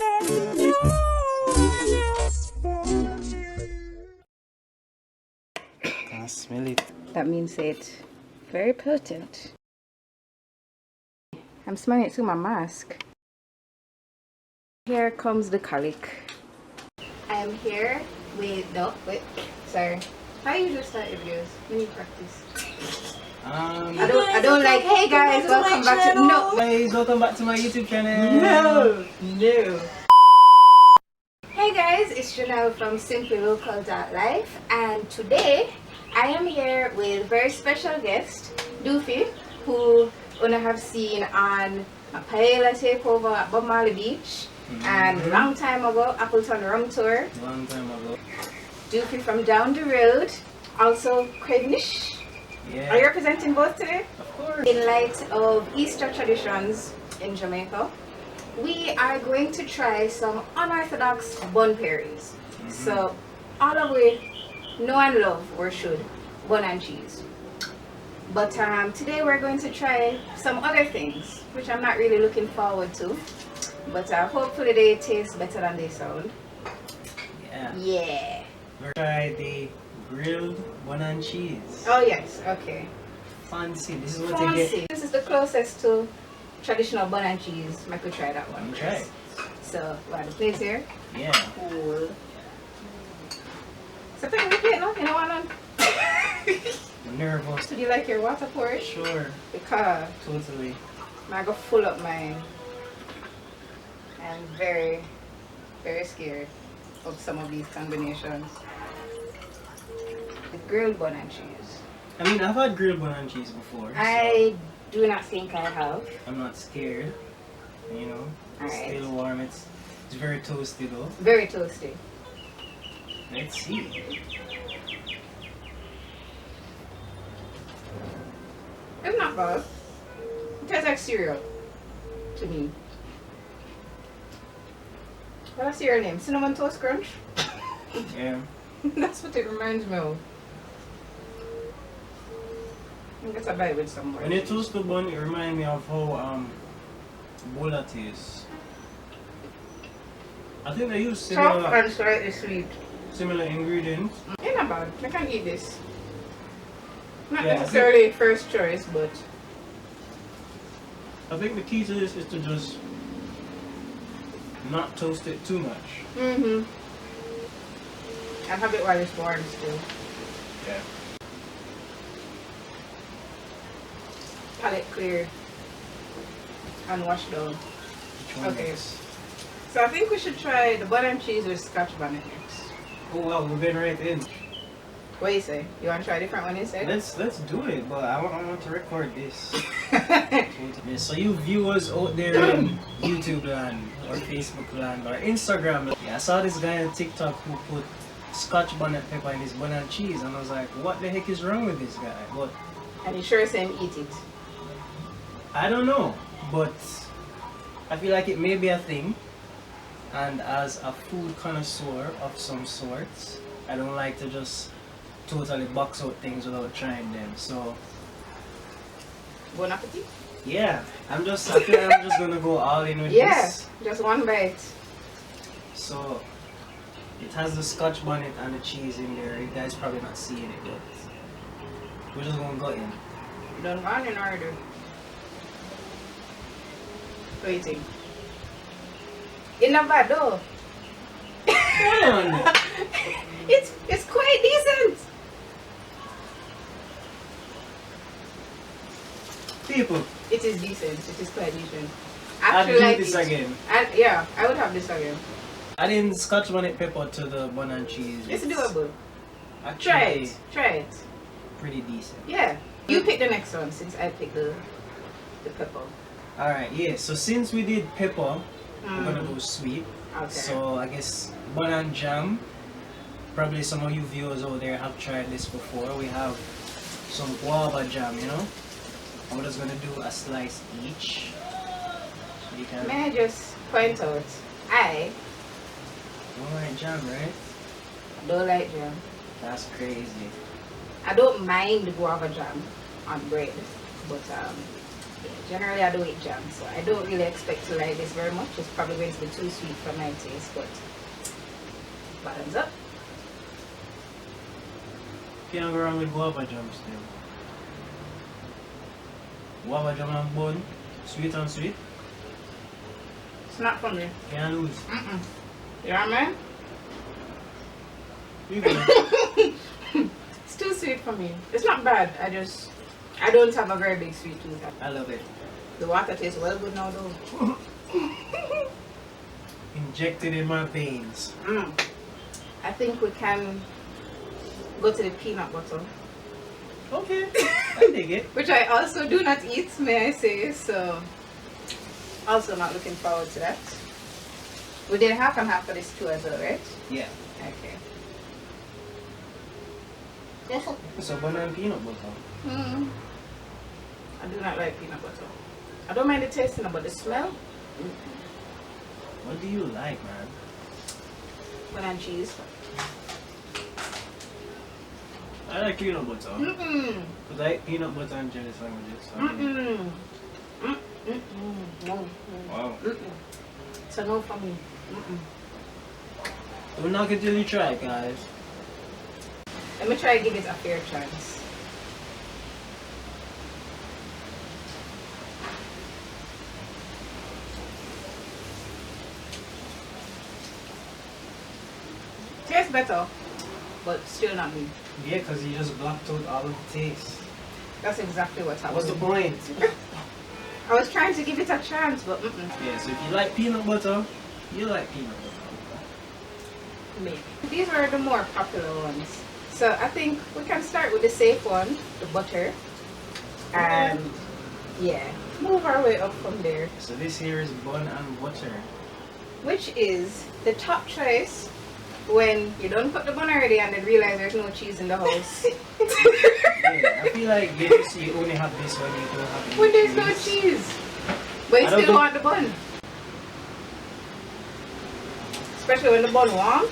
I smell it. That means it's very potent. I'm smelling it through my mask. Here comes the colic. I'm here with sorry. How you just start your videos when you practice? I don't like, hey guys, welcome back to Guys, welcome back to my YouTube channel. No. Hey guys, it's Janelle from simplylocal.life, and today I am here with a very special guest, Doofy, who I have seen on a paella takeover at Bob Marley Beach, and long time ago, Appleton Rum Tour. Long time ago. Doofy from down the road, also Cravenish. Yeah. Are you representing both today? Of course. In light of Easter traditions in Jamaica, we are going to try some unorthodox bun pairings. So, all of we know and love, or should, bun and cheese. But today we're going to try some other things, which I'm not really looking forward to. But hopefully they taste better than they sound. Yeah. Yeah. We're gonna try the grilled bun and cheese. Oh yes, okay. Fancy. This is what you get. This is the closest to traditional bun and cheese. I could try that one. Try. So, we have the plate here. Yeah. Cool. So, take the plate now. You know what? I'm nervous. Do you like your water porridge? Sure. Because Totally. I go full up mine. I'm very, very scared of some of these combinations. The grilled bun and cheese. I mean, I've had grilled bun and cheese before. I do not think I have. I'm not scared. You know. It's Alright. still warm. It's very toasty though. Very toasty. Let's see. It's not bad. It tastes like cereal to me. What's cereal name? Cinnamon Toast Crunch? Yeah. That's what it reminds me of. I guess I buy it with some more. When you toast the bun, it reminds me of how bola tastes. I think they use Soft and slightly sweet. similar ingredients. Ain't not bad. I can eat this. Not Yeah, necessarily first choice, but I think the key to this is to just not toast it too much. and have it while it's warm still. Yeah. Palate clear and washed down. Which one Okay. is- So I think we should try the butter and cheese with Scotch bonnet next. Oh wow, we're getting right in. What do you say? You want to try a different one instead? Let's do it, but I want to record this. Yeah, so you viewers out there in YouTube land or Facebook land or Instagram land, yeah, I saw this guy on TikTok who put Scotch bonnet pepper in his bun and cheese, and I was like, what the heck is wrong with this guy? But And you sure saying eat it? I don't know, but I feel like it may be a thing. And as a food connoisseur of some sorts, I don't like to just totally box out things without trying them. So Bon appetit? yeah, I feel like I'm just gonna go all in with Yeah, this. just one bite. So it has the Scotch bonnet and the cheese in there. You guys probably not seeing it, but we're just gonna go in. Done gone in order. What do you think? It's not bad though. Come on. It's quite decent. People, It is decent. It is quite decent. I'd Actually, do like this it. again. Yeah, I would have this again. Adding Scotch bonnet pepper to the bun and cheese. It's doable. Actually Try it. Try it. pretty decent. Yeah. You pick the next one since I picked the pepper. Alright, yeah, so since we did pepper, we're gonna go sweet. Okay. So I guess bun and jam. Probably some of you viewers out there have tried this before. We have some guava jam, you know? And we're just gonna do a slice each. So you can May I just point out, I don't like jam, right? don't like jam. That's crazy. I don't mind guava jam on bread, but Generally, I don't eat jam, so I don't really expect to like this very much. It's probably going to be too sweet for my taste, but bottoms up. Can't go wrong with guava jam still. Guava jam and bun, sweet and sweet. It's not for me. Can't lose. You know what I mean? You go. It's too sweet for me. It's not bad. I don't have a very big sweet tooth. I love it. The water tastes well good now though. Injected in my veins. I think we can go to the peanut butter. Okay, I dig it. Which I also do not eat, may I say, so also not looking forward to that. We did half and half for this too as well, right? Yeah. Okay. So bun and peanut butter. I do not like peanut butter. I don't mind the tasting, but the smell. What do you like, man? Bun and cheese. I like peanut butter. Because I eat peanut butter and jelly sandwiches. So No. wow. So no for me. Don't knock it till you try, guys. Let me try to give it a fair chance. Tastes better, but still not me. Yeah, because you just blocked out all of the taste. That's exactly what's happening. What's the point? I was trying to give it a chance, but Yeah, so if you like peanut butter, you like peanut butter. maybe. These were the more popular ones. So I think we can start with the safe one, the butter. And yeah, move our way up from there. So this here is bun and butter. Which is the top choice when you don't put the bun already and then realize there's no cheese in the house. Yeah, I feel like you only have this when you don't have any When there's cheese. no cheese. But you I don't still think- want the bun. Especially when the bun warm.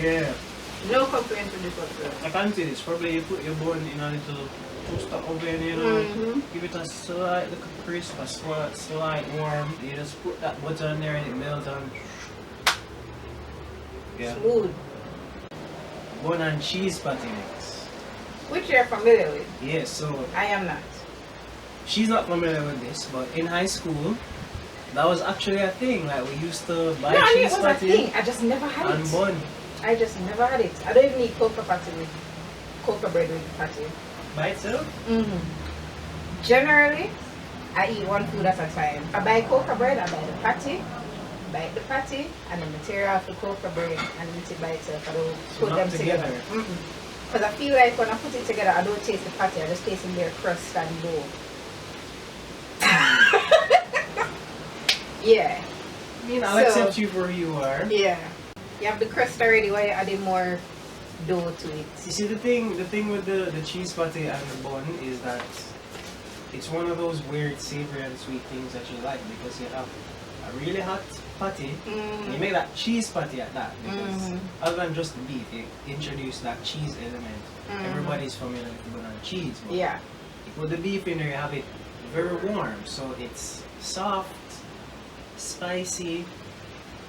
Yeah. No complaints with this one. I can see this. Probably you put your bun in a little toaster oven, you know. Give it a slight little crisp, a slight warm. You just put that butter in there and it melts and yeah. Smooth. Bun and cheese patty mix. Which you're familiar with. Yeah, so I am not. she's not familiar with this, but in high school, that was actually a thing. Like we used to buy No, I mean, it cheese was a patty thing. I just never had and it. bun. I just never had it. I don't even eat cocoa patty with cocoa bread with patty. By itself? Generally, I eat one food at a time. I buy cocoa bread, I buy the patty, bite the patty, and then the tear off the cocoa bread and eat it by itself. I don't So put not them together. together. Because I feel like when I put it together, I don't taste the patty, I just taste in their crust and dough. Yeah. I mean, I'll So- accept you for who you are. Yeah. You have the crust already, why you adding more dough to it? You see, the thing with the cheese patty and the bun is that it's one of those weird savory and sweet things that you like because you have a really hot patty. You make that cheese patty at that because other than just the beef, you introduce that cheese element. Everybody's familiar with bun and cheese, but Yeah. you put the beef in there, you have it very warm, so it's soft, spicy,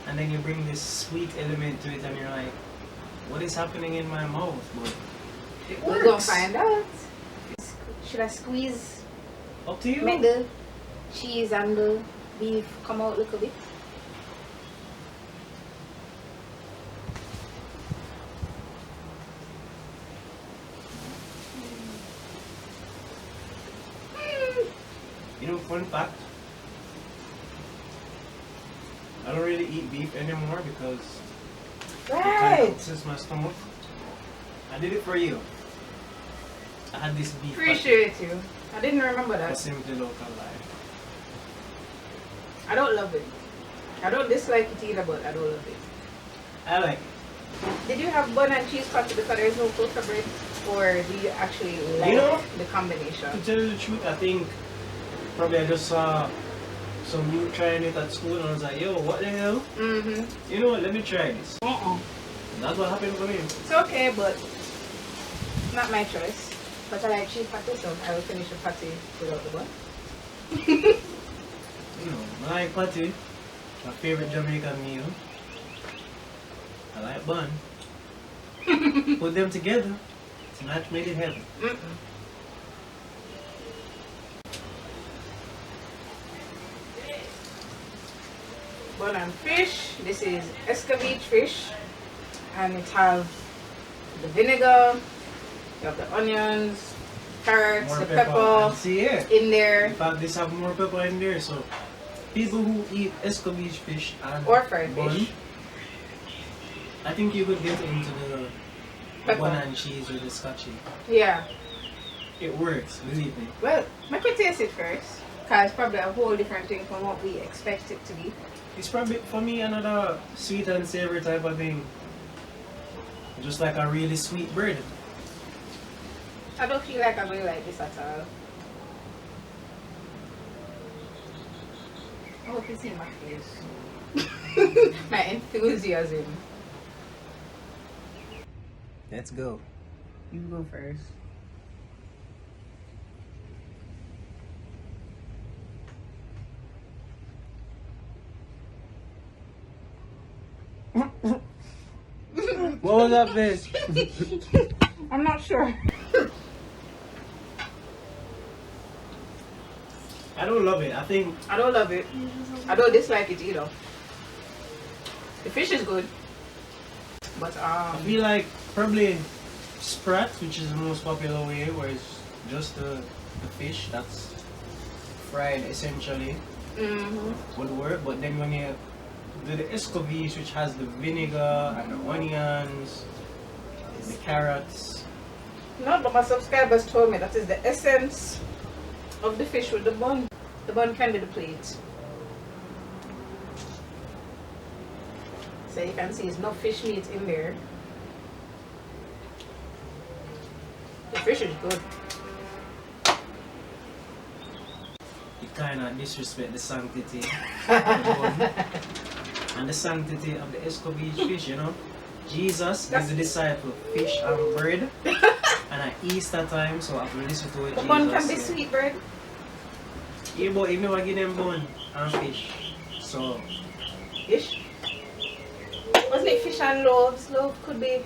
and then you bring this sweet element to it, and you're like, what is happening in my mouth? But it We're gonna works. find out. Should I squeeze, Up to you. make the cheese and the beef come out a little bit? You know, fun fact. I don't really eat beef anymore because it kind Right. of upsets my stomach. I did it for you. I had this beef patty Appreciate you. I didn't remember for that. Simply Local Life. I don't love it. I don't dislike it either, but I don't love it. I like it. Did you have bun and cheese patty because there's no cocoa bread, or do you actually like You know, the combination? To tell you the truth, I think probably I just saw some youth trying it at school and I was like, yo, what the hell? You know what, let me try this. That's what happened for me. It's okay, but not my choice. But I like cheese patty, so I will finish the patty without the bun. You know, I like patty. My favorite Jamaican meal. I like bun. Put them together. It's a match made in heaven. Bun and fish. This is escabeche fish, and it has the vinegar. You have the onions, carrots, More the pepper And see, yeah. in there. In fact, this have more pepper in there, so people who eat escabeche fish and Or fried bun, fish. I think you could get into the Pepper. bun and cheese with the scotchy. Yeah. It works, believe me. Well, make we taste it first, cause it's probably a whole different thing from what we expect it to be. It's probably for me another sweet and savory type of thing. Just like a really sweet bread. I don't feel like I really like this at all. I hope you see my face. My enthusiasm. Let's go. You go first. What was that face? I'm not sure. I don't love it. I think I don't love it. I don't dislike it either. The fish is good. But I feel like probably sprat, which is the most popular way, where it's just the fish that's fried essentially, would work. But then when you do the escabeche, which has the vinegar and the onions, the carrots. no, but my subscribers told me that is the essence of the fish with the bun. The bun can be the plate. So you can see it's no fish meat in there. The fish is good. You kind of disrespect the sanctity of the bun and the sanctity of the escabeche fish, you know. Jesus is the disciple fish and bread, and at Easter time, so I have to listen to what The Jesus bun can be said. sweet bread. Yeah, but if never give them bun and fish, so Fish. Wasn't it fish and loaves? Loaf could be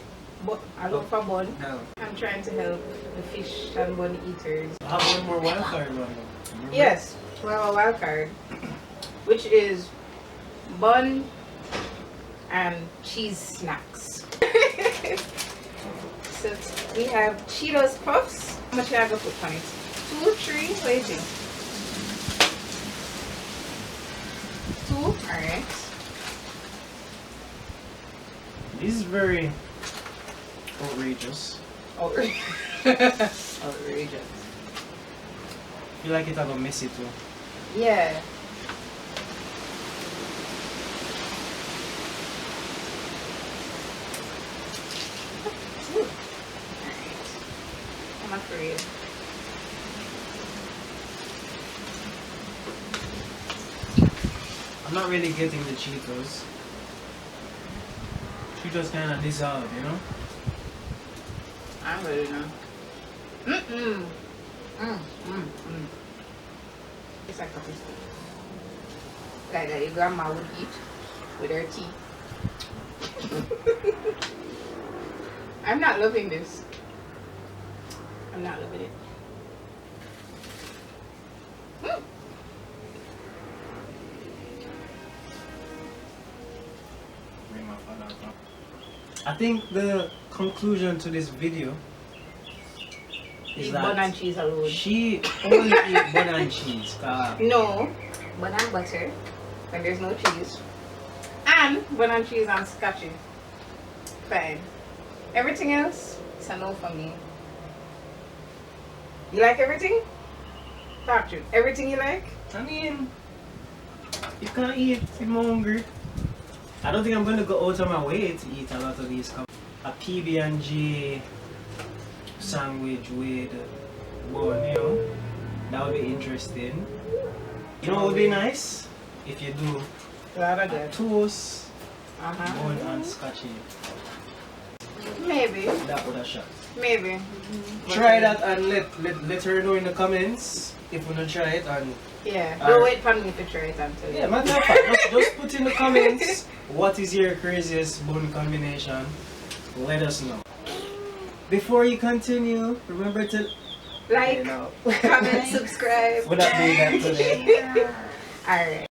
a loaf for bun. no. I'm trying to help the fish and bun eaters. I have one more wild card one though. Remember? Yes, we have a wild card, which is bun and cheese snacks. So we have Cheetos Puffs. How much have I put on it? 2, 3, what do you think? 2, alright. This is very outrageous. Outrageous. I feel like it have a messy too. Yeah. Alright. I'm afraid. I'm not really getting the Cheetos. Cheetos kind of dissolve, you know? I'm ready now. It's like coffee stick. Like that your grandma would eat with her tea. I'm not loving this. I'm not loving it. Bring my father up. I think the conclusion to this video is Eat that bun and cheese alone. she only eat bun and cheese. No, bun and butter when there's no cheese. And bun and cheese and scotchy. Fine. Everything else, it's a no for me. You like everything? Talk to you. Everything you like? I mean, you can't eat if I'm hungry. I don't think I'm going to go out of my way to eat a lot of these. A PB&J sandwich with bun, you know, that would be interesting. You know what would be nice? If you do a toast, bun and scotchy. Maybe. That would have shot. Maybe. Try that and let her know in the comments if you don't try it and yeah. Don't wait for me to try it until. yeah, matter of fact, just put in the comments what is your craziest bun combination. Let us know. Before you continue, remember to like, comment, subscribe. We're not doing that today. Alright.